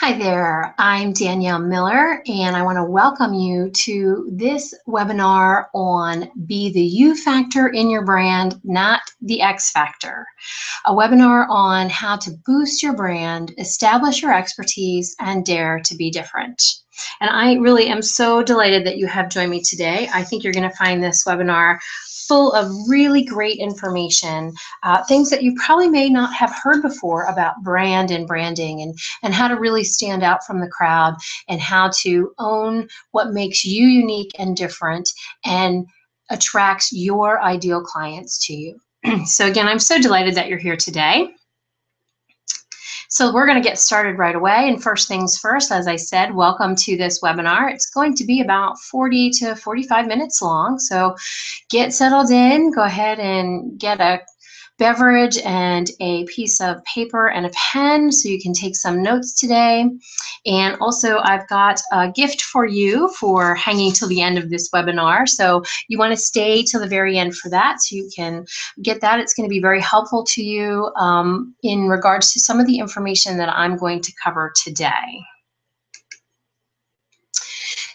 Hi there, I'm Danielle Miller, and I want to welcome you to this webinar on Be the You Factor in your brand, not the X Factor. A webinar on how to boost your brand, establish your expertise, and dare to be different. And I really am so delighted that you have joined me today. I think you're going to find this webinar full of really great information, things that you probably may not have heard before about brand and branding and how to really stand out from the crowd and how to own what makes you unique and different and attracts your ideal clients to you. So again, I'm so delighted that you're here today. So we're going to get started right away. And first things first, as I said, welcome to this webinar. It's going to be about 40 to 45 minutes long. So get settled in, go ahead and get a beverage and a piece of paper and a pen so you can take some notes today. And also I've got a gift for you for hanging till the end of this webinar. So you want to stay till the very end for that so you can get that. It's going to be very helpful to you in regards to some of the information that I'm going to cover today.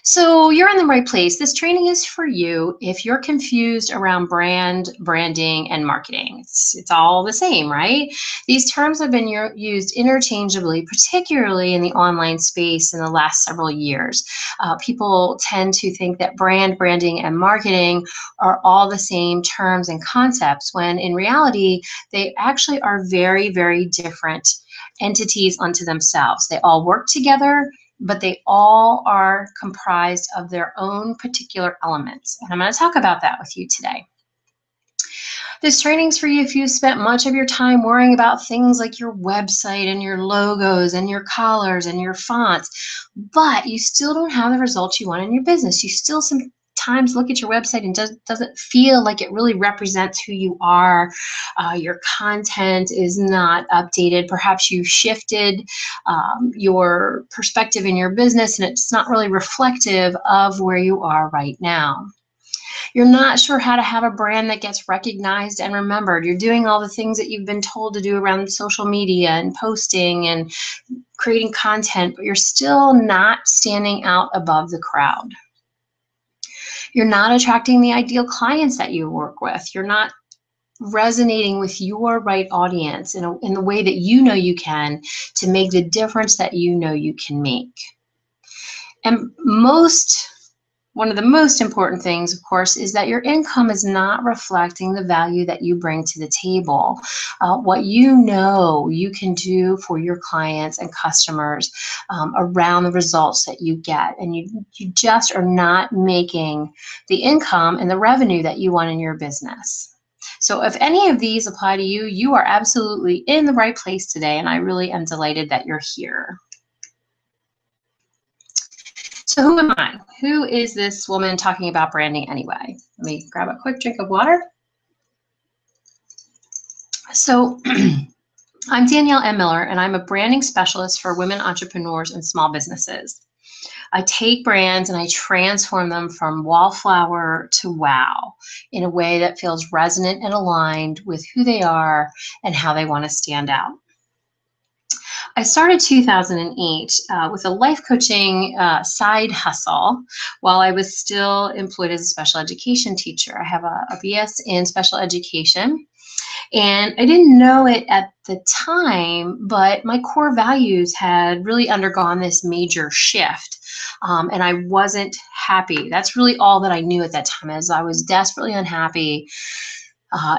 So you're in the right place. This training is for you if you're confused around branding, and marketing. It's all the same, right? These terms have been used interchangeably, particularly in the online space in the last several years. People tend to think that branding, and marketing are all the same terms and concepts, when in reality, they actually are very, very different entities unto themselves. They all work together, but they all are comprised of their own particular elements. And I'm going to talk about that with you today. This training's for you if you spent much of your time worrying about things like your website and your logos and your colors and your fonts, but you still don't have the results you want in your business. You still sometimes look at your website and doesn't feel like it really represents who you are. Your content is not updated. Perhaps you shifted your perspective in your business and it's not really reflective of where you are right now. You're not sure how to have a brand that gets recognized and remembered. You're doing all the things that you've been told to do around social media and posting and creating content, but you're still not standing out above the crowd. You're not attracting the ideal clients that you work with. You're not resonating with your right audience in the way that you know you can to make the difference that you know you can make. And one of the most important things, of course, is that your income is not reflecting the value that you bring to the table. What you know you can do for your clients and customers around the results that you get. And you just are not making the income and the revenue that you want in your business. So if any of these apply to you, you are absolutely in the right place today, and I really am delighted that you're here. So who am I? Who is this woman talking about branding anyway? Let me grab a quick drink of water. So I'm Danielle M. Miller, and I'm a branding specialist for women entrepreneurs and small businesses. I take brands and I transform them from wallflower to wow in a way that feels resonant and aligned with who they are and how they want to stand out. I started 2008 with a life coaching side hustle while I was still employed as a special education teacher. I have a BS in special education, and I didn't know it at the time, but my core values had really undergone this major shift. And I wasn't happy. That's really all that I knew at that time, is I was desperately unhappy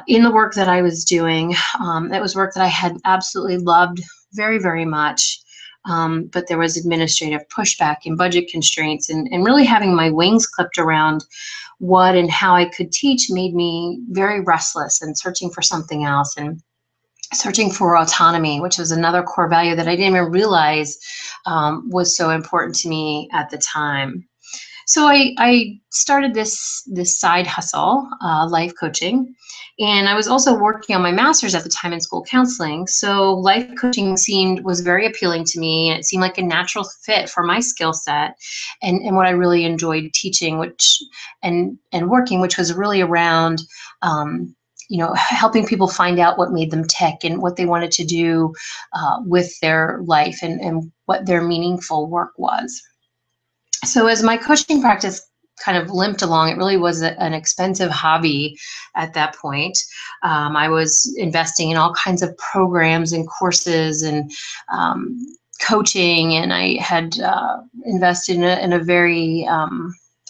in the work that I was doing. That was work that I had absolutely loved very, very much. But there was administrative pushback and budget constraints, and really having my wings clipped around what and how I could teach made me very restless and searching for something else, and searching for autonomy, which was another core value that I didn't even realize was so important to me at the time. So I started this side hustle, life coaching, and I was also working on my master's at the time in school counseling. So life coaching was very appealing to me, and it seemed like a natural fit for my skill set and what I really enjoyed teaching, and working, which was really around helping people find out what made them tick and what they wanted to do with their life, and what their meaningful work was. So as my coaching practice kind of limped along, it really was an expensive hobby at that point. I was investing in all kinds of programs and courses and coaching, and I had invested in a very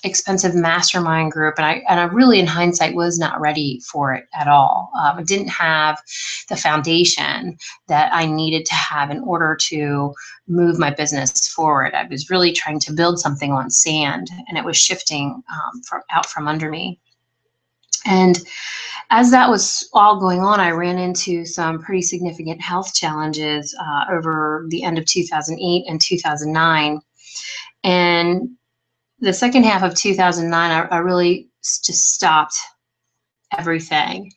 expensive mastermind group, and I really, in hindsight, was not ready for it at all. I didn't have the foundation that I needed to have in order to move my business forward. I was really trying to build something on sand, and it was shifting out from under me. And as that was all going on, I ran into some pretty significant health challenges over the end of 2008 and 2009. And the second half of 2009, I really just stopped everything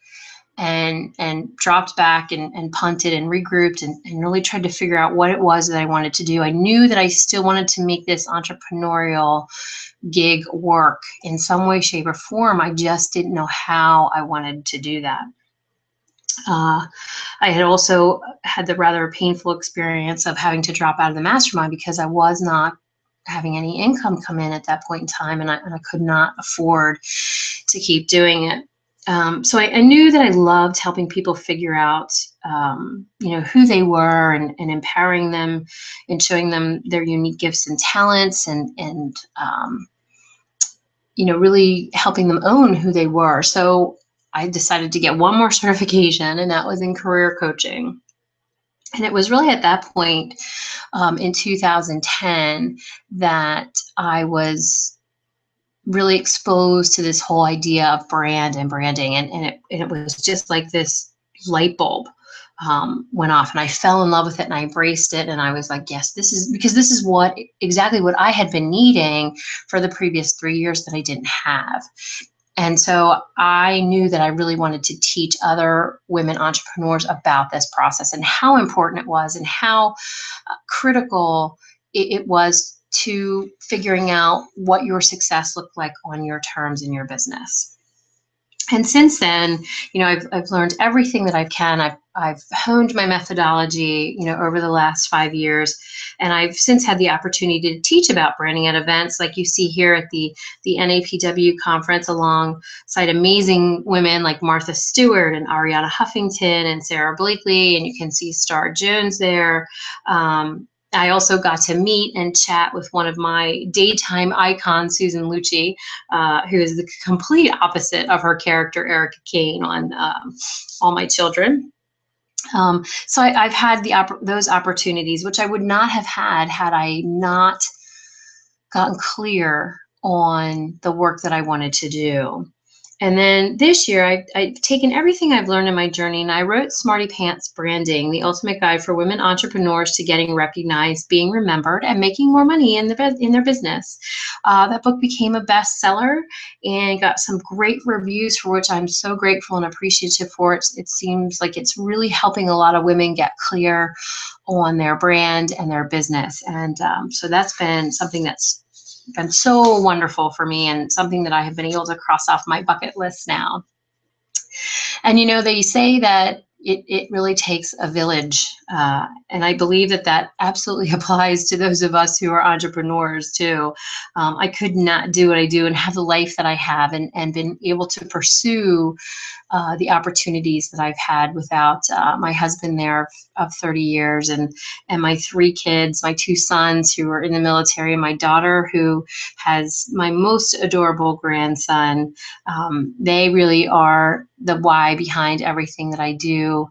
and dropped back and punted and regrouped and really tried to figure out what it was that I wanted to do. I knew that I still wanted to make this entrepreneurial gig work in some way, shape, or form. I just didn't know how I wanted to do that. I had also had the rather painful experience of having to drop out of the mastermind because I was not having any income come in at that point in time, and I could not afford to keep doing it. So I knew that I loved helping people figure out, who they were, and empowering them and showing them their unique gifts and talents, and really helping them own who they were. So I decided to get one more certification, and that was in career coaching. And it was really at that point in 2010 that I was really exposed to this whole idea of brand and branding. And it was just like this light bulb went off, and I fell in love with it, and I embraced it. And I was like, yes, this is exactly what I had been needing for the previous 3 years that I didn't have. And so I knew that I really wanted to teach other women entrepreneurs about this process and how important it was, and how critical it was to figuring out what your success looked like on your terms in your business. And since then, I've learned everything that I can. I've honed my methodology, over the last 5 years, and I've since had the opportunity to teach about branding at events like you see here at the NAPW conference, alongside amazing women like Martha Stewart and Ariana Huffington and Sarah Blakely, and you can see Star Jones there. I also got to meet and chat with one of my daytime icons, Susan Lucci, who is the complete opposite of her character, Erica Kane, on All My Children. So I've had those opportunities, which I would not have had I not gotten clear on the work that I wanted to do. And then this year, I've taken everything I've learned in my journey, and I wrote Smarty Pants Branding, the ultimate guide for women entrepreneurs to getting recognized, being remembered, and making more money in their business. That book became a bestseller and got some great reviews, for which I'm so grateful and appreciative for. It seems like it's really helping a lot of women get clear on their brand and their business. And so that's been something that's been so wonderful for me, and something that I have been able to cross off my bucket list now. And they say that it really takes a village, and I believe that absolutely applies to those of us who are entrepreneurs too. I could not do what I do and have the life that I have, and been able to pursue the opportunities that I've had without my husband there of 30 years, and my 3 kids, my 2 sons who are in the military, and my daughter who has my most adorable grandson. They really are the why behind everything that I do,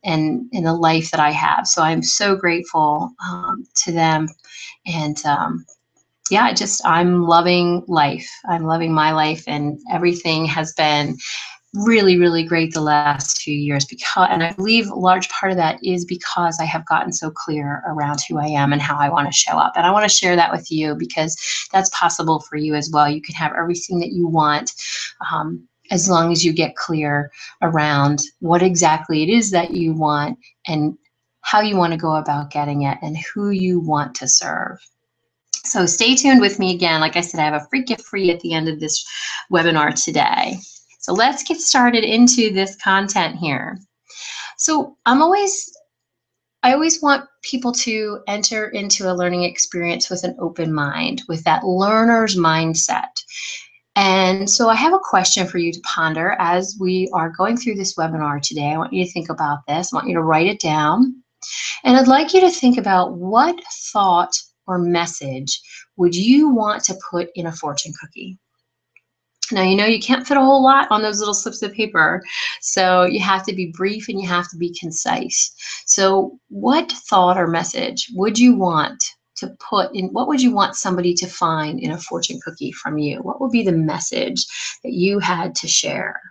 and in the life that I have. So I'm so grateful to them. And I'm loving life. I'm loving my life, and everything has been really, really great the last few years, and I believe a large part of that is because I have gotten so clear around who I am and how I want to show up. And I want to share that with you, because that's possible for you as well. You can have everything that you want, as long as you get clear around what exactly it is that you want, and how you want to go about getting it, and who you want to serve. So stay tuned with me again. Like I said, I have a free gift for you at the end of this webinar today. So let's get started into this content here. So I always want people to enter into a learning experience with an open mind, with that learner's mindset. And so I have a question for you to ponder as we are going through this webinar today. I want you to think about this. I want you to write it down. And I'd like you to think about what thought or message would you want to put in a fortune cookie? Now, you know you can't fit a whole lot on those little slips of paper, so you have to be brief and you have to be concise. So what thought or message would you want to put in, what would you want somebody to find in a fortune cookie from you? What would be the message that you had to share?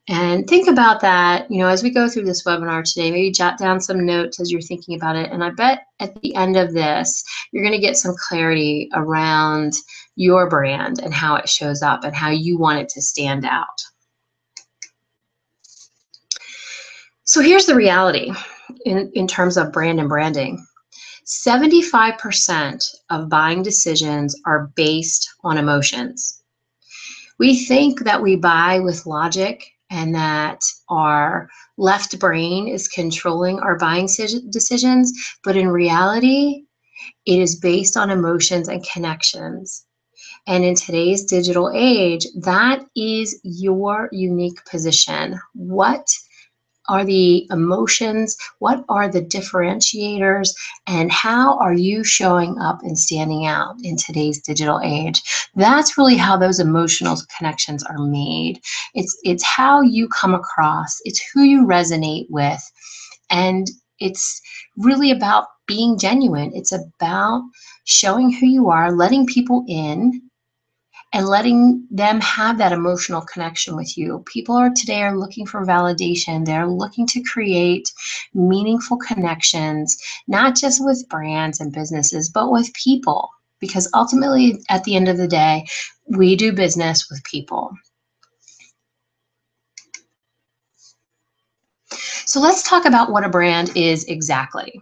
And think about that, you know, as we go through this webinar today, maybe jot down some notes as you're thinking about it. And I bet at the end of this, you're going to get some clarity around your brand and how it shows up and how you want it to stand out. So here's the reality in terms of brand and branding. 75% of buying decisions are based on emotions. We think that we buy with logic and that our left brain is controlling our buying decisions, but in reality, it is based on emotions and connections. And in today's digital age, that is your unique position. What are the emotions? What are the differentiators? And how are you showing up and standing out in today's digital age? That's really how those emotional connections are made. It's how you come across. It's who you resonate with. And it's really about being genuine. It's about showing who you are, letting people in, and letting them have that emotional connection with you. People today are looking for validation. They're looking to create meaningful connections, not just with brands and businesses, but with people. Because ultimately, at the end of the day, we do business with people. So let's talk about what a brand is exactly.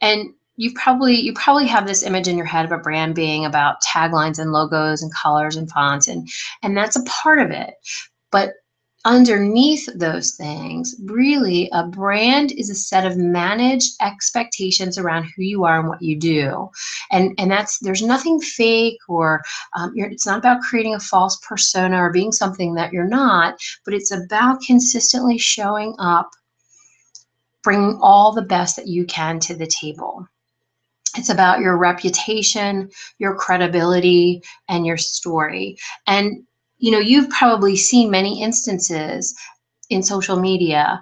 And you probably have this image in your head of a brand being about taglines and logos and colors and fonts, and that's a part of it. But underneath those things, really, a brand is a set of managed expectations around who you are and what you do. And there's nothing fake or it's not about creating a false persona or being something that you're not, but it's about consistently showing up, bringing all the best that you can to the table. It's about your reputation, your credibility, and your story. And, you know, you've probably seen many instances in social media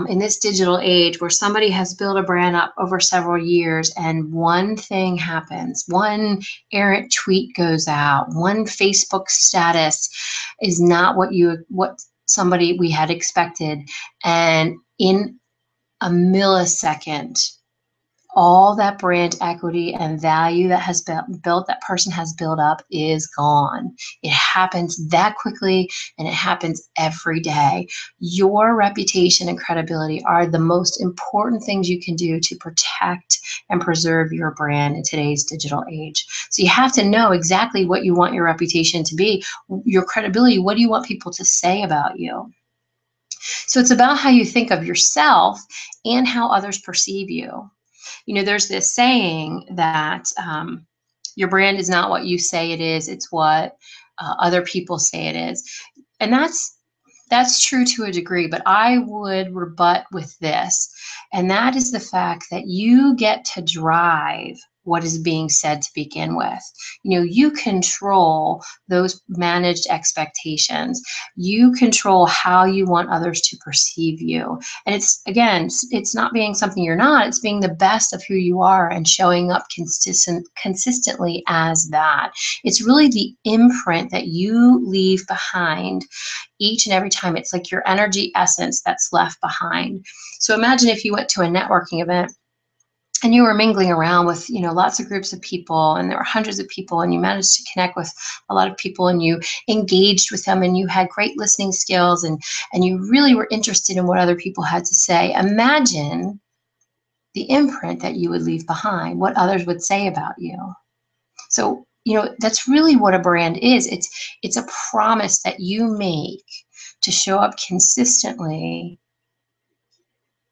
in this digital age where somebody has built a brand up over several years and one thing happens, one errant tweet goes out, one Facebook status is not what somebody we had expected. And in a millisecond, all that brand equity and value that has been built, that person has built up, is gone. It happens that quickly, and it happens every day. Your reputation and credibility are the most important things you can do to protect and preserve your brand in today's digital age. So you have to know exactly what you want your reputation to be, your credibility. What do you want people to say about you? So it's about how you think of yourself and how others perceive you. You know, there's this saying that your brand is not what you say it is, it's what other people say it is. And that's true to a degree, but I would rebut with this, and that is the fact that you get to drive what is being said to begin with. You know, you control those managed expectations. You control how you want others to perceive you. And it's not being something you're not, it's being the best of who you are and showing up consistently as that. It's really the imprint that you leave behind each and every time. It's like your energy essence that's left behind. So imagine if you went to a networking event and you were mingling around with, you know, lots of groups of people, and there were hundreds of people, and you managed to connect with a lot of people, and you engaged with them, and you had great listening skills, and you really were interested in what other people had to say. Imagine the imprint that you would leave behind, what others would say about you. So that's really what a brand is. It's a promise that you make to show up consistently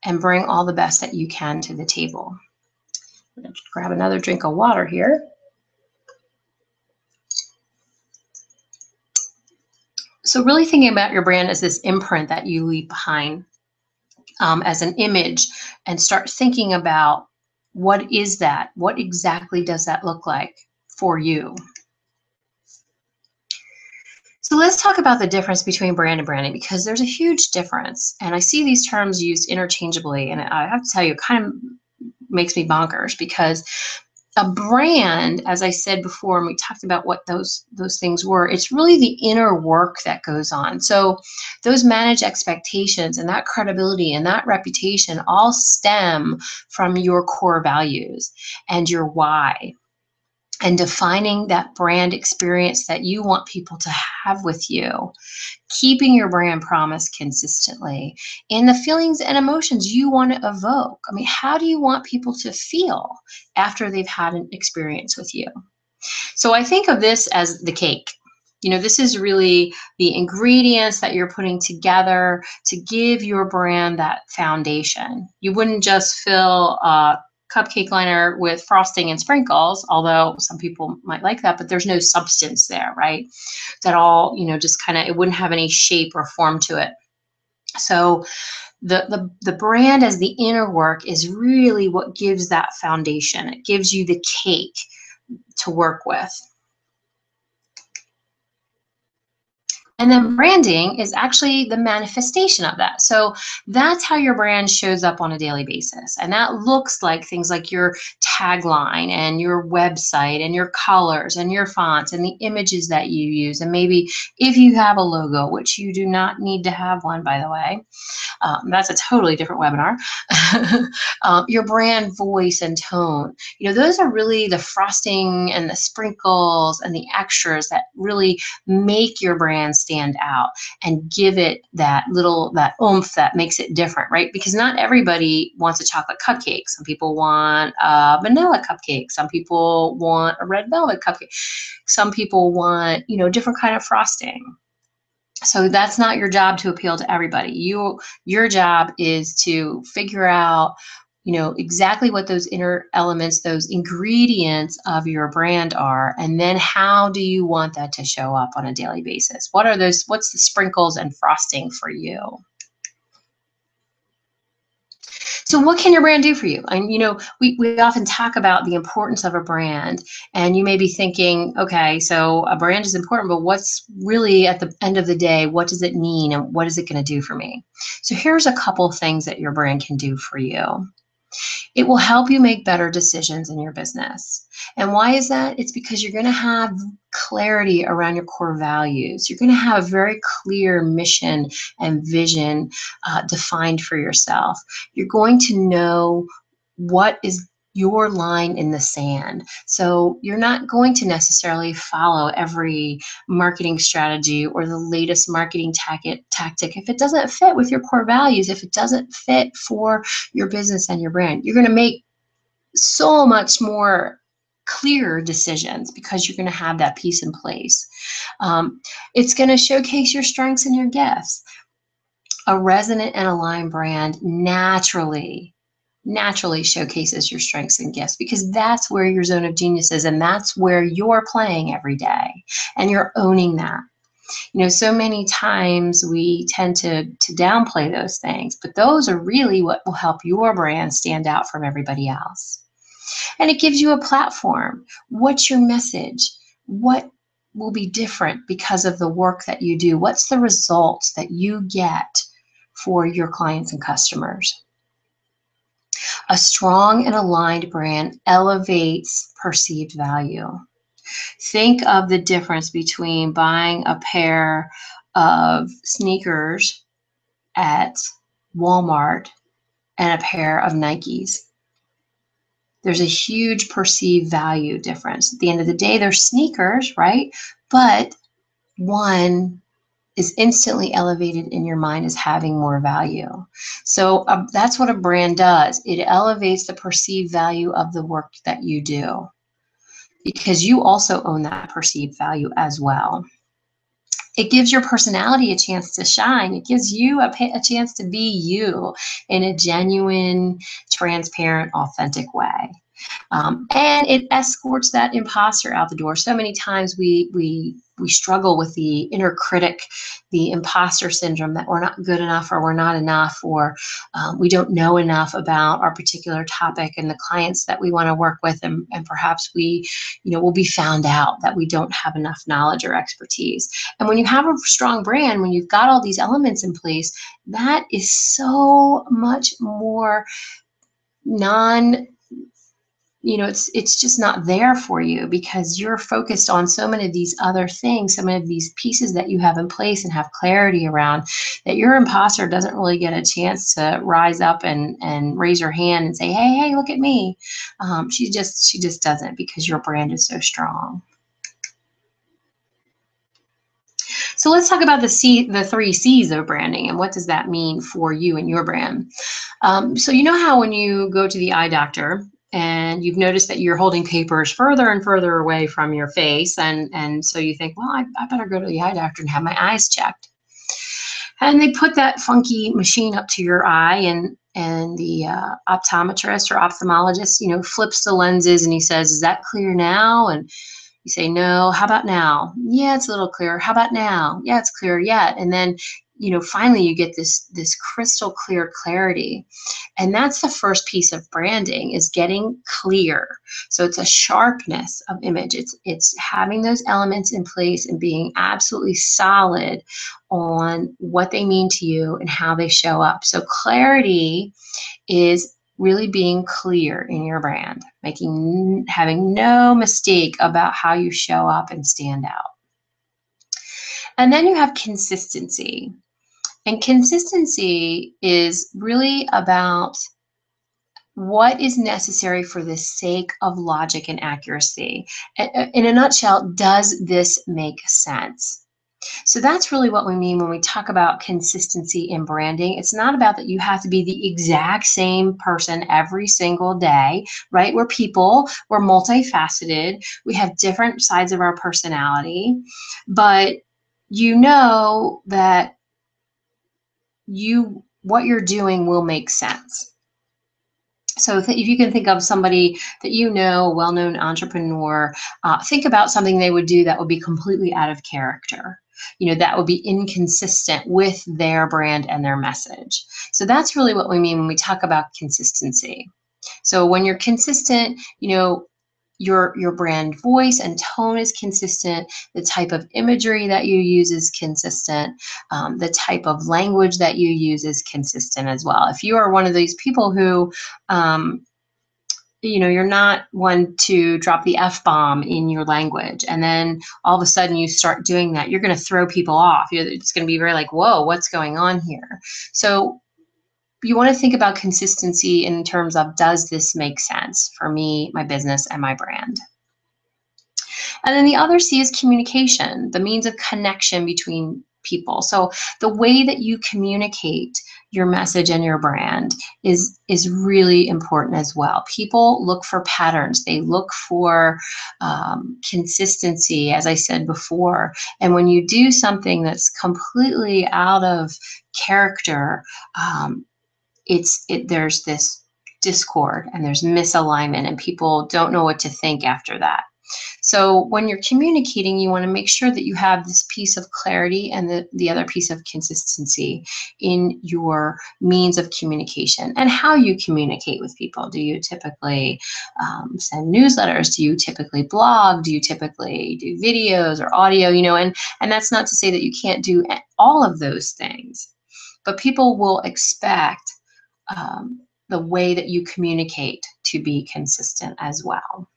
and bring all the best that you can to the table. I'm going to grab another drink of water here. So really thinking about your brand as this imprint that you leave behind, as an image, and start thinking about, what is that? What exactly does that look like for you? So let's talk about the difference between brand and branding, because there's a huge difference. And I see these terms used interchangeably, and I have to tell you, it kind of makes me bonkers, because a brand, as I said before, and we talked about what those things were, it's really the inner work that goes on. So those managed expectations and that credibility and that reputation all stem from your core values and your why, and defining that brand experience that you want people to have with you, keeping your brand promise consistently, and the feelings and emotions you want to evoke. I mean, how do you want people to feel after they've had an experience with you? So I think of this as the cake. This is really the ingredients that you're putting together to give your brand that foundation. You wouldn't just fill a cupcake liner with frosting and sprinkles, although some people might like that, but there's no substance there, right? That all, just kind of, it wouldn't have any shape or form to it. So the brand as the inner work is really what gives that foundation. It gives you the cake to work with. And then branding is actually the manifestation of that. So that's how your brand shows up on a daily basis. And that looks like things like your tagline and your website and your colors and your fonts and the images that you use. And maybe if you have a logo, which you do not need to have one, by the way, that's a totally different webinar. Your brand voice and tone. Those are really the frosting and the sprinkles and the extras that really make your brand stand out and give it that oomph that makes it different, right? Because not everybody wants a chocolate cupcake. Some people want a vanilla cupcake. Some people want a red velvet cupcake. Some people want, different kind of frosting. So that's not your job to appeal to everybody. Your job is to figure out, exactly what those inner elements, those ingredients of your brand are, and then how do you want that to show up on a daily basis? What's the sprinkles and frosting for you? So what can your brand do for you? And, we often talk about the importance of a brand, and you may be thinking, okay, so a brand is important, but what's really at the end of the day, what does it mean and what is it going to do for me? So here's a couple things that your brand can do for you. It will help you make better decisions in your business. And why is that? It's because you're going to have clarity around your core values. You're going to have a very clear mission and vision defined for yourself. You're going to know what is your line in the sand. So you're not going to necessarily follow every marketing strategy or the latest marketing tactic if it doesn't fit with your core values, if it doesn't fit for your business and your brand. You're going to make so much more clear decisions because you're going to have that piece in place. It's going to showcase your strengths and your gifts. A resonant and aligned brand naturally showcases your strengths and gifts, because that's where your zone of genius is, and that's where you're playing every day, and you're owning that. So many times we tend to downplay those things, but those are really what will help your brand stand out from everybody else. And it gives you a platform. What's your message? What will be different because of the work that you do? What's the results that you get for your clients and customers? A strong and aligned brand elevates perceived value. Think of the difference between buying a pair of sneakers at Walmart and a pair of Nikes. There's a huge perceived value difference. At the end of the day, they're sneakers, right? But one is instantly elevated in your mind as having more value. So that's what a brand does. It elevates the perceived value of the work that you do. because you also own that perceived value as well. It gives your personality a chance to shine. It gives you a chance to be you in a genuine, transparent, authentic way. And it escorts that imposter out the door. So many times we struggle with the inner critic, the imposter syndrome, that we're not good enough, or we're not enough, or we don't know enough about our particular topic and the clients that we want to work with, and perhaps we, will be found out that we don't have enough knowledge or expertise. And when you have a strong brand, when you've got all these elements in place, that is so much more it's just not there for you, because you're focused on so many of these other things, so many of these pieces that you have in place and have clarity around, that your imposter doesn't really get a chance to rise up and raise her hand and say, hey, look at me. She just doesn't, because your brand is so strong. So let's talk about the 3 C's of branding, and what does that mean for you and your brand. So you know how when you go to the eye doctor, and you've noticed that you're holding papers further and further away from your face, and so you think, well, I better go to the eye doctor and have my eyes checked. And they put that funky machine up to your eye, and the optometrist or ophthalmologist, flips the lenses, and he says, is that clear now? And you say, no. How about now? Yeah, it's a little clearer. How about now? Yeah, it's clearer yet. And then, finally you get this crystal clear clarity. And that's the first piece of branding, is getting clear. So it's a sharpness of image. It's having those elements in place and being absolutely solid on what they mean to you and how they show up. So clarity is really being clear in your brand, having no mistake about how you show up and stand out. And then you have consistency. And consistency is really about what is necessary for the sake of logic and accuracy. In a nutshell, does this make sense? So that's really what we mean when we talk about consistency in branding. It's not about that you have to be the exact same person every single day, right? We're people, we're multifaceted, we have different sides of our personality, but you know that what you're doing will make sense. So if you can think of somebody that a well-known entrepreneur, think about something they would do that would be completely out of character. That would be inconsistent with their brand and their message. So that's really what we mean when we talk about consistency. So when you're consistent, your brand voice and tone is consistent. The type of imagery that you use is consistent. The type of language that you use is consistent as well. If you are one of these people who, you're not one to drop the F-bomb in your language, and then all of a sudden you start doing that, you're going to throw people off. It's going to be very like, whoa, what's going on here? So you want to think about consistency in terms of, does this make sense for me, my business, and my brand? And then the other C is communication, the means of connection between people. So the way that you communicate your message and your brand is really important as well. People look for patterns. They look for consistency, as I said before. And when you do something that's completely out of character, there's this discord and there's misalignment, and people don't know what to think after that. So when you're communicating, you want to make sure that you have this piece of clarity and the other piece of consistency in your means of communication and how you communicate with people. Do you typically send newsletters? Do you typically blog? Do you typically do videos or audio? And that's not to say that you can't do all of those things, but people will expect the way that you communicate to be consistent as well.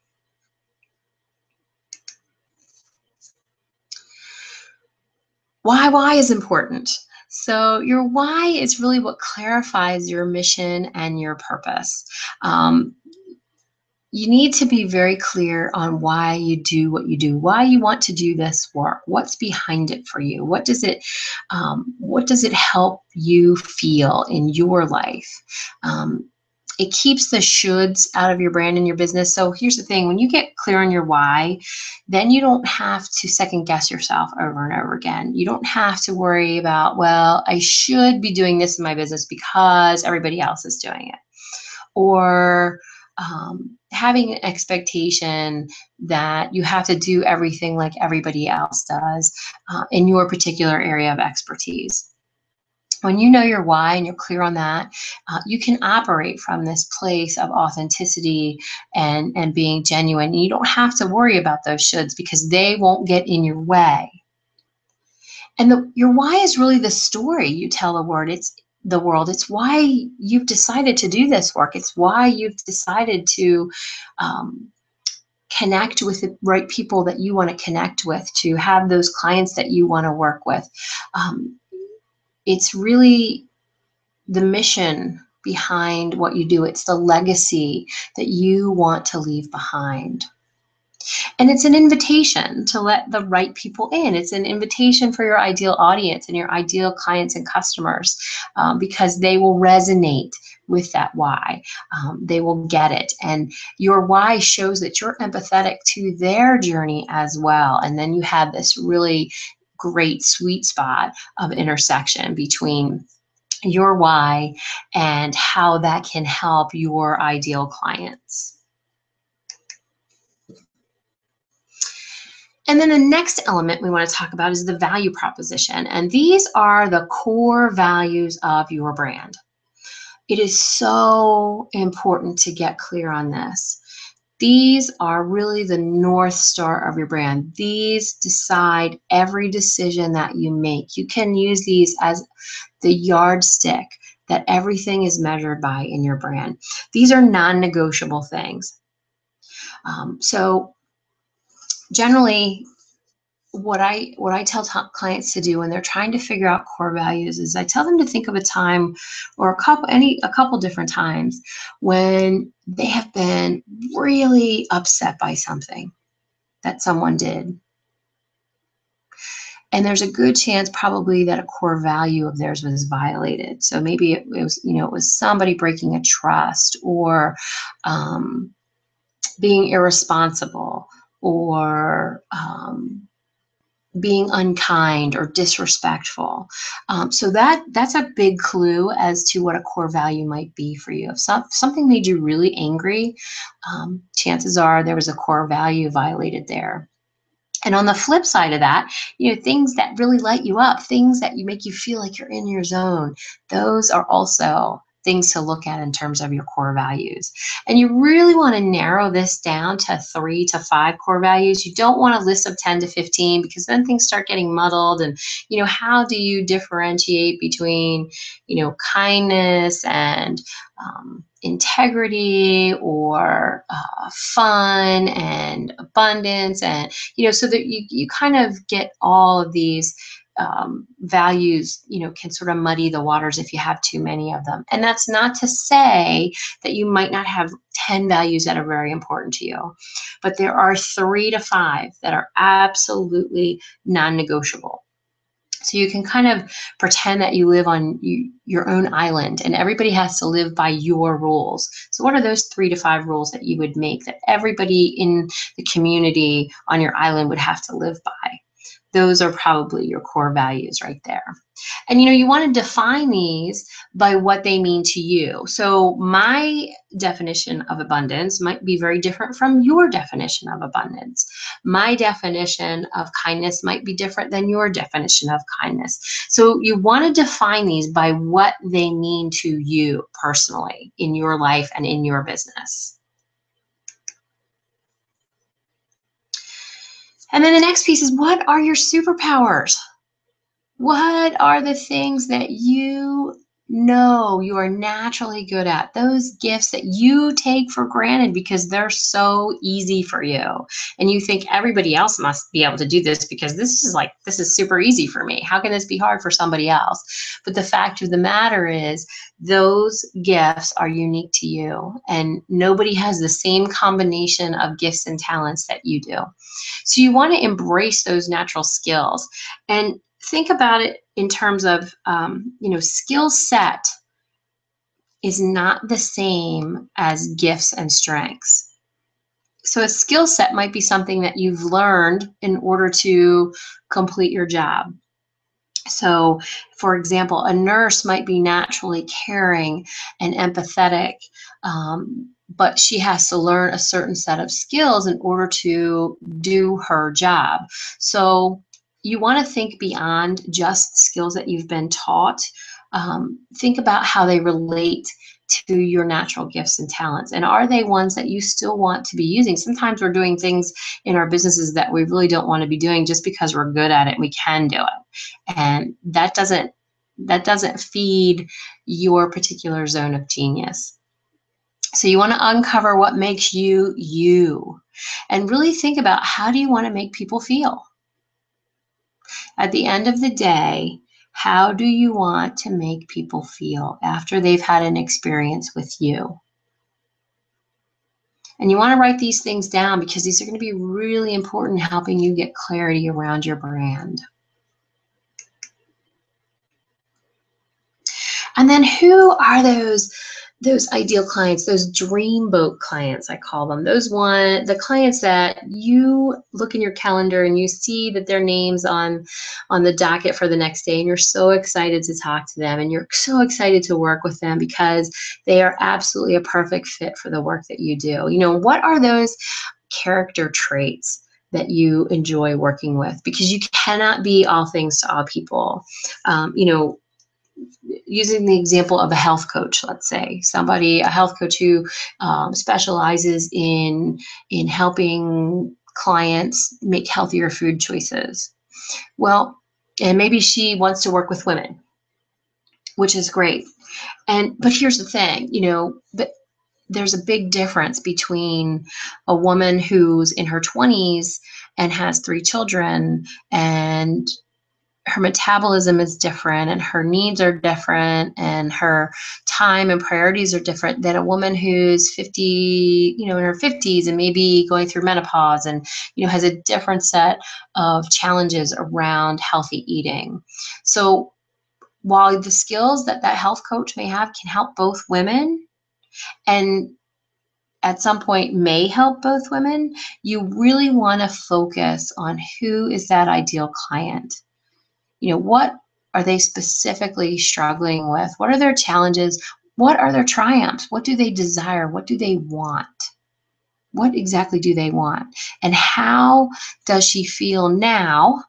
Why is important. So your why is really what clarifies your mission and your purpose. You need to be very clear on why you do what you do, why you want to do this work, what's behind it for you, what does it help you feel in your life? It keeps the shoulds out of your brand and your business. So here's the thing, when you get clear on your why, then you don't have to second guess yourself over and over again. You don't have to worry about, well, I should be doing this in my business because everybody else is doing it. Or having an expectation that you have to do everything like everybody else does in your particular area of expertise. When you know your why and you're clear on that, you can operate from this place of authenticity and being genuine. And you don't have to worry about those shoulds because they won't get in your way. And your why is really the story you tell the world. It's why you've decided to do this work. It's why you've decided to connect with the right people that you want to connect with, to have those clients that you want to work with. It's really the mission behind what you do. It's the legacy that you want to leave behind. And it's an invitation to let the right people in. It's an invitation for your ideal audience and your ideal clients and customers because they will resonate with that why. They will get it. And your why shows that you're empathetic to their journey as well. And then you have this really great sweet spot of intersection between your why and how that can help your ideal clients. And then the next element we want to talk about is the value proposition. And these are the core values of your brand. It is so important to get clear on this. These are really the North Star of your brand. These decide every decision that you make. You can use these as the yardstick that everything is measured by in your brand. These are non-negotiable things. So generally, what I tell clients to do when they're trying to figure out core values is I tell them to think of a time or a couple different times when they have been really upset by something that someone did. And there's a good chance probably that a core value of theirs was violated. So maybe it was somebody breaking a trust or being irresponsible or being unkind or disrespectful. So that's a big clue as to what a core value might be for you. If something made you really angry, chances are there was a core value violated there. And on the flip side of that, things that really light you up, things that make you feel like you're in your zone, those are also things to look at in terms of your core values. And you really want to narrow this down to 3 to 5 core values. You don't want a list of 10 to 15 because then things start getting muddled. And, how do you differentiate between, kindness and integrity or fun and abundance, and so that you kind of get all of these values can sort of muddy the waters if you have too many of them. And that's not to say that you might not have 10 values that are very important to you, but there are 3 to 5 that are absolutely non-negotiable. So you can kind of pretend that you live on your own island and everybody has to live by your rules. So what are those 3 to 5 rules that you would make that everybody in the community on your island would have to live by? Those are probably your core values right there. And you want to define these by what they mean to you. So my definition of abundance might be very different from your definition of abundance. My definition of kindness might be different than your definition of kindness. So you want to define these by what they mean to you personally in your life and in your business. And then the next piece is, what are your superpowers? What are the things that you are naturally good at? Those gifts that you take for granted because they're so easy for you. And you think everybody else must be able to do this because this is super easy for me. How can this be hard for somebody else? But the fact of the matter is those gifts are unique to you, and nobody has the same combination of gifts and talents that you do. So you want to embrace those natural skills and think about it in terms of, skill set is not the same as gifts and strengths. So a skill set might be something that you've learned in order to complete your job. So, for example, a nurse might be naturally caring and empathetic, but she has to learn a certain set of skills in order to do her job. So you want to think beyond just skills that you've been taught. Think about how they relate to your natural gifts and talents. And are they ones that you still want to be using? Sometimes we're doing things in our businesses that we really don't want to be doing just because we're good at it and we can do it. And that doesn't feed your particular zone of genius. So you want to uncover what makes you you, and really think about, how do you want to make people feel? At the end of the day, how do you want to make people feel after they've had an experience with you? And you want to write these things down, because these are going to be really important in helping you get clarity around your brand. And then who are those ideal clients, those dreamboat clients, I call them. The clients that you look in your calendar and you see that their name's on the docket for the next day, and you're so excited to talk to them, and you're so excited to work with them because they are absolutely a perfect fit for the work that you do. You know, what are those character traits that you enjoy working with? Because you cannot be all things to all people. Using the example of a health coach, let's say a health coach who specializes in helping clients make healthier food choices. Well, and maybe she wants to work with women, which is great. But here's the thing, there's a big difference between a woman who's in her 20s and has 3 children, and her metabolism is different, and her needs are different, and her time and priorities are different than a woman who's 50, in her 50s, and maybe going through menopause, and has a different set of challenges around healthy eating. So while the skills that health coach may have can help both women, and at some point may help both women, you really want to focus on who is that ideal client. What are they specifically struggling with? What are their challenges? What are their triumphs? What do they desire? What do they want? What exactly do they want? And how does she feel now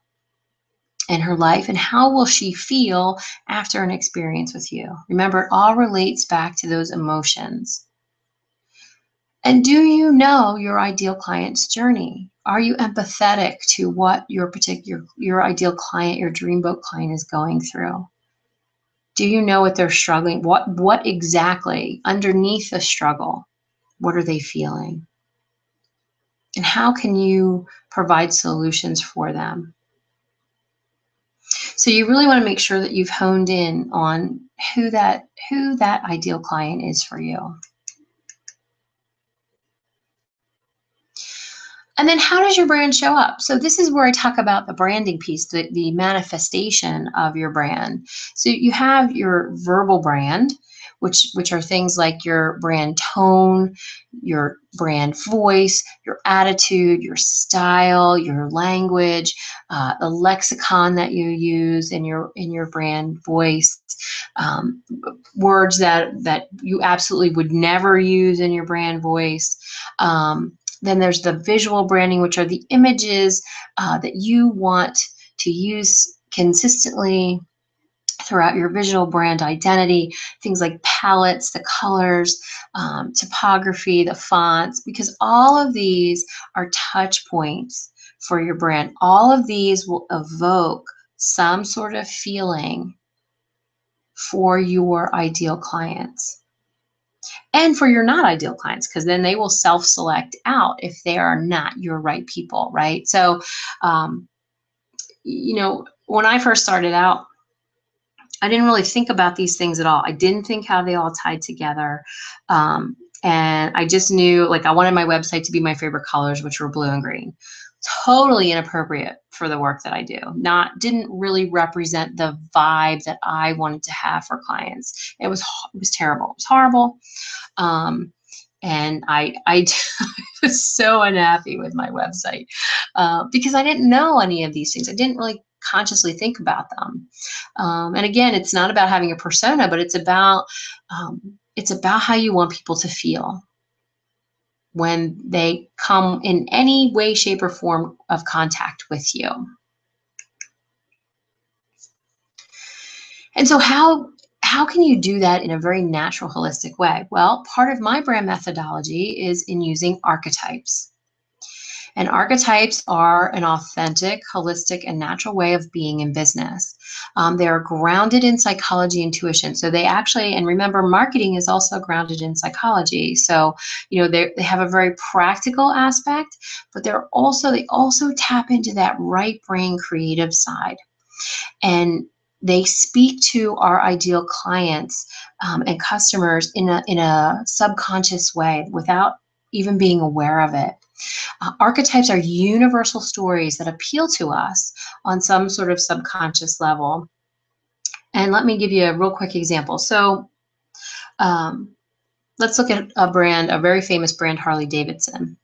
in her life? And how will she feel after an experience with you? Remember, it all relates back to those emotions. And do you know your ideal client's journey? Are you empathetic to what your ideal client, your dreamboat client, is going through? Do you know what they're struggling? What exactly underneath the struggle? What are they feeling? And how can you provide solutions for them? So you really want to make sure that you've honed in on who that ideal client is for you. And then how does your brand show up? So this is where I talk about the branding piece, the manifestation of your brand. So you have your verbal brand, which are things like your brand tone, your brand voice, your attitude, your style, your language, the lexicon that you use in your brand voice, words that you absolutely would never use in your brand voice. Then there's the visual branding, which are the images that you want to use consistently throughout your visual brand identity, things like palettes, the colors, typography, the fonts, because all of these are touch points for your brand. All of these will evoke some sort of feeling for your ideal clients. And for your not ideal clients, because then they will self-select out if they are not your right people, right? So, when I first started out, I didn't really think about these things at all. I didn't think how they all tied together. And I just knew, I wanted my website to be my favorite colors, which were blue and green. totally inappropriate for the work that I do. Didn't really represent the vibe that I wanted to have for clients. It was terrible. It was horrible. And I was so unhappy with my website because I didn't know any of these things. I didn't really consciously think about them. And again, it's not about having a persona, but it's about how you want people to feel when they come in any way, shape, or form of contact with you. And so how can you do that in a very natural, holistic way? Well, part of my brand methodology is in using archetypes. And archetypes are an authentic, holistic, and natural way of being in business. They are grounded in psychology, intuition. So they actually, and remember, marketing is also grounded in psychology. So, they have a very practical aspect, but they also tap into that right brain creative side. And they speak to our ideal clients and customers in a subconscious way without even being aware of it. Archetypes are universal stories that appeal to us on some sort of subconscious level. And let me give you a real quick example. So let's look at a very famous brand, Harley Davidson.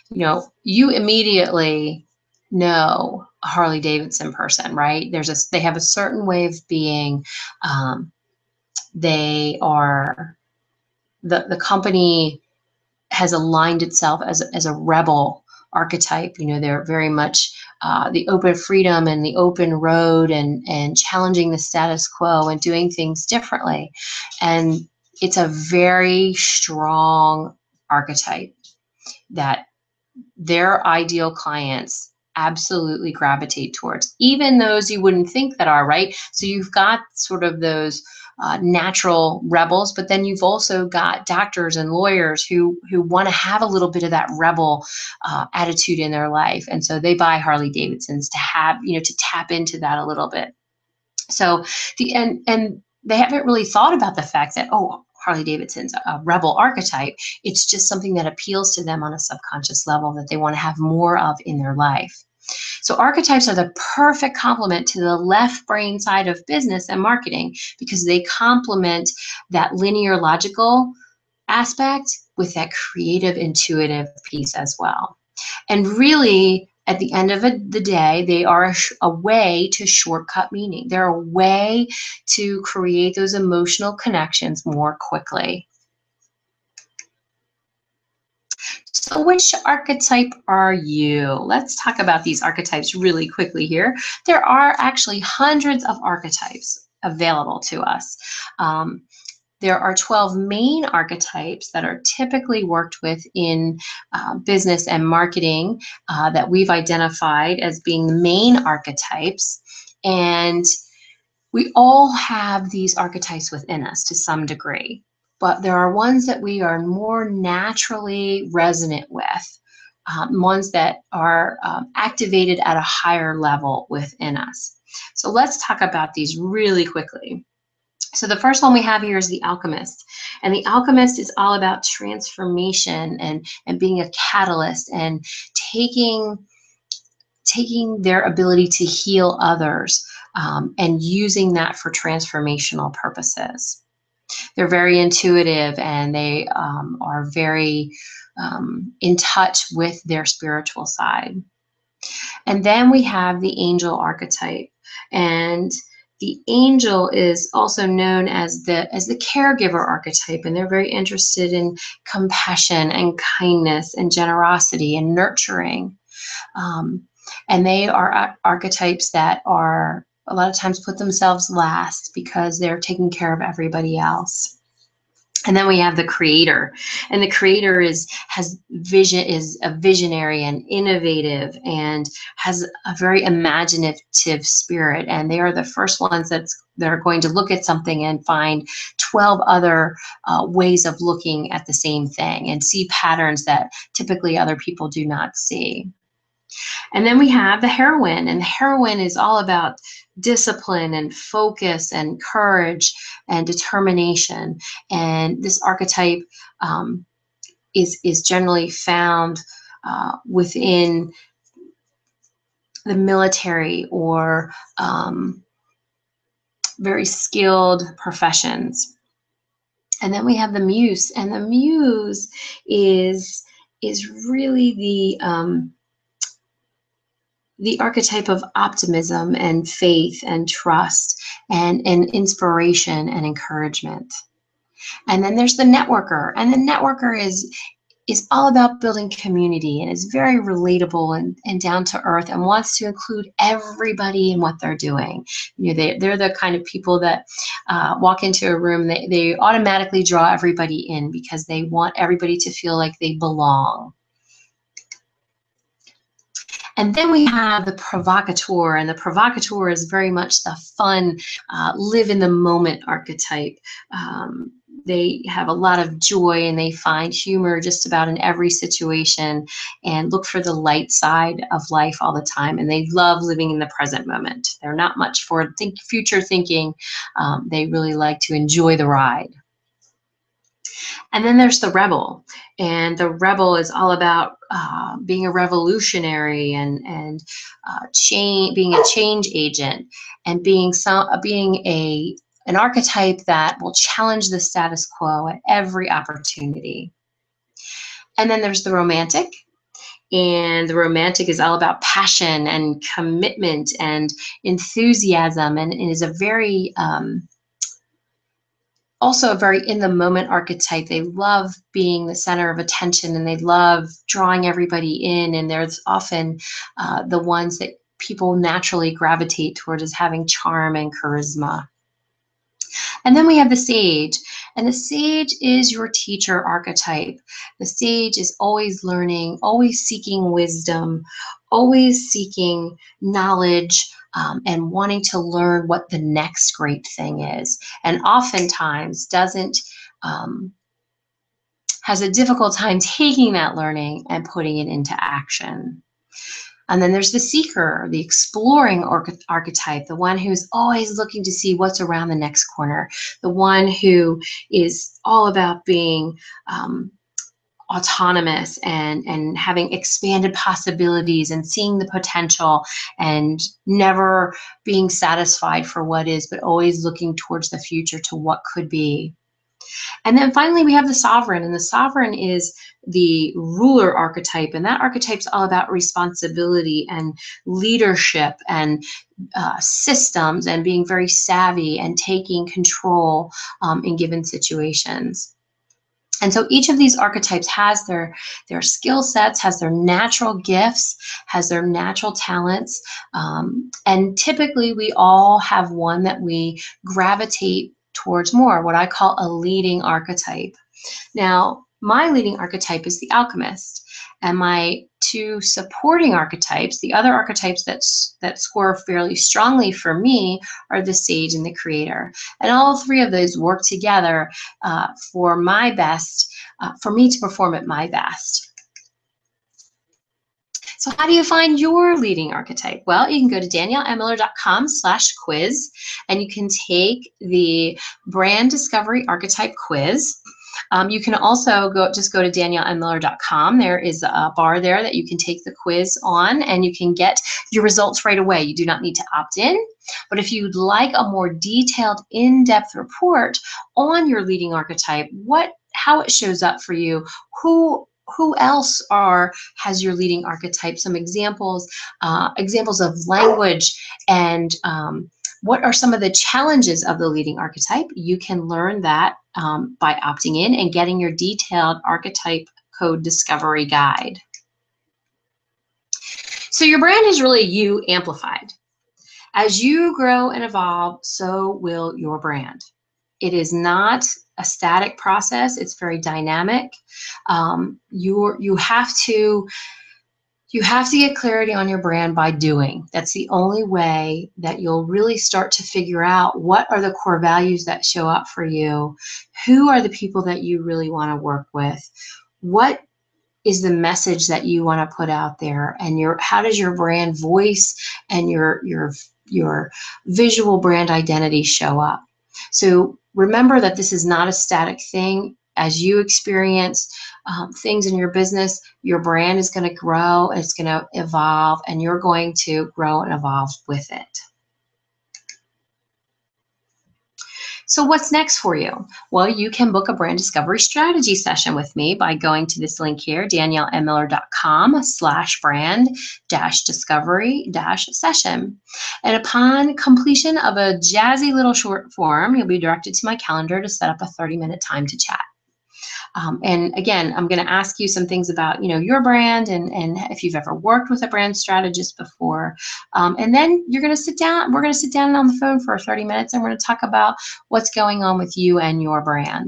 You immediately know a Harley Davidson person, right? They have a certain way of being. The company has aligned itself as a rebel archetype. They're very much the open freedom and the open road and challenging the status quo and doing things differently. And it's a very strong archetype that their ideal clients absolutely gravitate towards, even those you wouldn't think that are, right? So you've got sort of those natural rebels, but then you've also got doctors and lawyers who want to have a little bit of that rebel attitude in their life. And so they buy Harley Davidsons to have, to tap into that a little bit. So and they haven't really thought about the fact that, Harley Davidson's a rebel archetype. It's just something that appeals to them on a subconscious level that they want to have more of in their life. So archetypes are the perfect complement to the left brain side of business and marketing because they complement that linear logical aspect with that creative intuitive piece as well. And really, at the end of the day, they are a way to shortcut meaning. They're a way to create those emotional connections more quickly. So which archetype are you? Let's talk about these archetypes really quickly here. There are actually hundreds of archetypes available to us. There are 12 main archetypes that are typically worked with in business and marketing that we've identified as being the main archetypes. And we all have these archetypes within us to some degree, but there are ones that we are more naturally resonant with, ones that are activated at a higher level within us. So let's talk about these really quickly. So the first one we have here is the alchemist. And the alchemist is all about transformation and being a catalyst and taking their ability to heal others and using that for transformational purposes. They're very intuitive and they are very in touch with their spiritual side. And then we have the angel archetype. And the angel is also known as the caregiver archetype, and they're very interested in compassion and kindness and generosity and nurturing. And they are archetypes that are a lot of times put themselves last because they're taking care of everybody else. And then we have the creator, and the creator is a visionary and innovative and has a very imaginative spirit. And they are the first ones that are going to look at something and find 12 other ways of looking at the same thing and see patterns that typically other people do not see. And then we have the heroine, and the heroine is all about discipline and focus and courage and determination. And this archetype is generally found within the military or very skilled professions. And then we have the muse, and the muse is really the archetype of optimism and faith and trust and inspiration and encouragement. And then there's the networker, and the networker is all about building community and is very relatable and down to earth and wants to include everybody in what they're doing. You know, they're the kind of people that walk into a room, they automatically draw everybody in because they want everybody to feel like they belong. And then we have the provocateur, and the provocateur is very much the fun, live in the moment archetype. They have a lot of joy and they find humor just about in every situation and look for the light side of life all the time. And they love living in the present moment. They're not much for future thinking. They really like to enjoy the ride. And then there's the rebel, and the rebel is all about being a revolutionary and being a change agent and being an archetype that will challenge the status quo at every opportunity. And then there's the romantic, and the romantic is all about passion and commitment and enthusiasm, and is a very also a very in the moment archetype. They love being the center of attention and they love drawing everybody in, and there's often the ones that people naturally gravitate towards as having charm and charisma. And then we have the sage, and the sage is your teacher archetype. The sage is always learning, always seeking wisdom, always seeking knowledge, and wanting to learn what the next great thing is, and oftentimes has a difficult time taking that learning and putting it into action. And then there's the seeker, the exploring archetype, the one who's always looking to see what's around the next corner, the one who is all about being autonomous and having expanded possibilities and seeing the potential and never being satisfied for what is, but always looking towards the future to what could be. And then finally we have the sovereign, and the sovereign is the ruler archetype, and that archetype is all about responsibility and leadership and systems and being very savvy and taking control in given situations. And so each of these archetypes has their skill sets, has their natural gifts, has their natural talents. And typically we all have one that we gravitate towards more, what I call a leading archetype. Now, my leading archetype is the alchemist, and my two supporting archetypes, the other archetypes that score fairly strongly for me, are the sage and the creator. And all three of those work together for my best, for me to perform at my best. So how do you find your leading archetype? Well, you can go to daniellemmiller.com/quiz, and you can take the Brand Discovery Archetype Quiz. You can also go to daniellemmiller.com. There is a bar there that you can take the quiz on, and you can get your results right away. You do not need to opt in. But if you'd like a more detailed, in-depth report on your leading archetype, how it shows up for you, who else has your leading archetype, some examples of language, and what are some of the challenges of the leading archetype, you can learn that by opting in and getting your detailed archetype code discovery guide. So your brand is really you amplified. As you grow and evolve, so will your brand. It is not a static process. It's very dynamic. You have to get clarity on your brand by doing. That's the only way that you'll really start to figure out what are the core values that show up for you, who are the people that you really want to work with, what is the message that you want to put out there, and how does your brand voice and your visual brand identity show up. So remember that this is not a static thing. as you experience things in your business, your brand is going to grow, it's going to evolve, and you're going to grow and evolve with it. So what's next for you? Well, you can book a brand discovery strategy session with me by going to this link here, daniellemiller.com/brand-discovery-session. And upon completion of a jazzy little short form, you'll be directed to my calendar to set up a 30-minute time to chat. And again, I'm going to ask you some things about, your brand and if you've ever worked with a brand strategist before. And then you're going to sit down. We're going to sit down on the phone for 30 minutes, and we're going to talk about what's going on with you and your brand.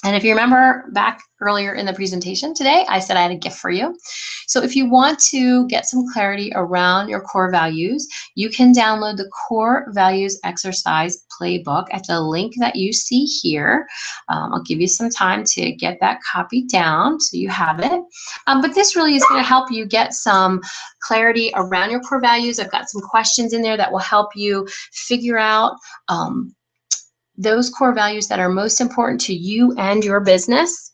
And if you remember back earlier in the presentation today, I said I had a gift for you. So if you want to get some clarity around your core values, you can download the Core Values Exercise Playbook at the link that you see here. I'll give you some time to get that copy down so you have it. But this really is going to help you get some clarity around your core values. I've got some questions in there that will help you figure out those core values that are most important to you and your business.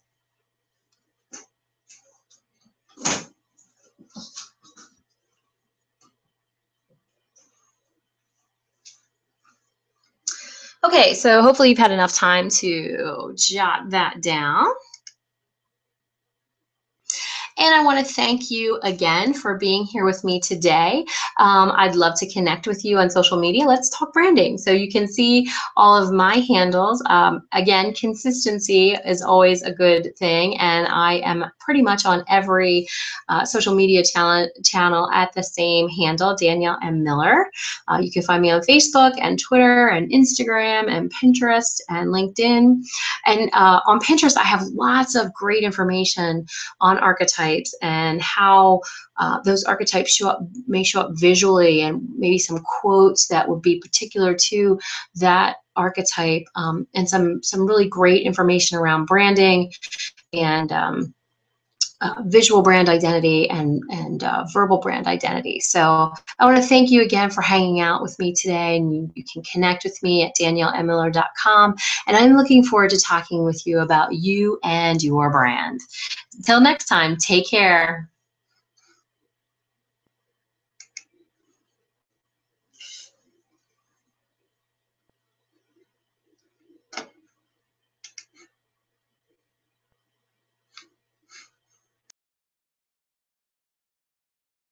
Okay, so hopefully you've had enough time to jot that down. And I want to thank you again for being here with me today. I'd love to connect with you on social media. Let's talk branding. So you can see all of my handles. Again, consistency is always a good thing. And I am pretty much on every social media channel at the same handle, Danielle M. Miller. You can find me on Facebook and Twitter and Instagram and Pinterest and LinkedIn. And on Pinterest, I have lots of great information on archetypes and how those archetypes may show up visually, and maybe some quotes that would be particular to that archetype, and some really great information around branding and visual brand identity and verbal brand identity. So I want to thank you again for hanging out with me today, and you can connect with me at daniellemiller.com, and I'm looking forward to talking with you about you and your brand. Until next time, take care.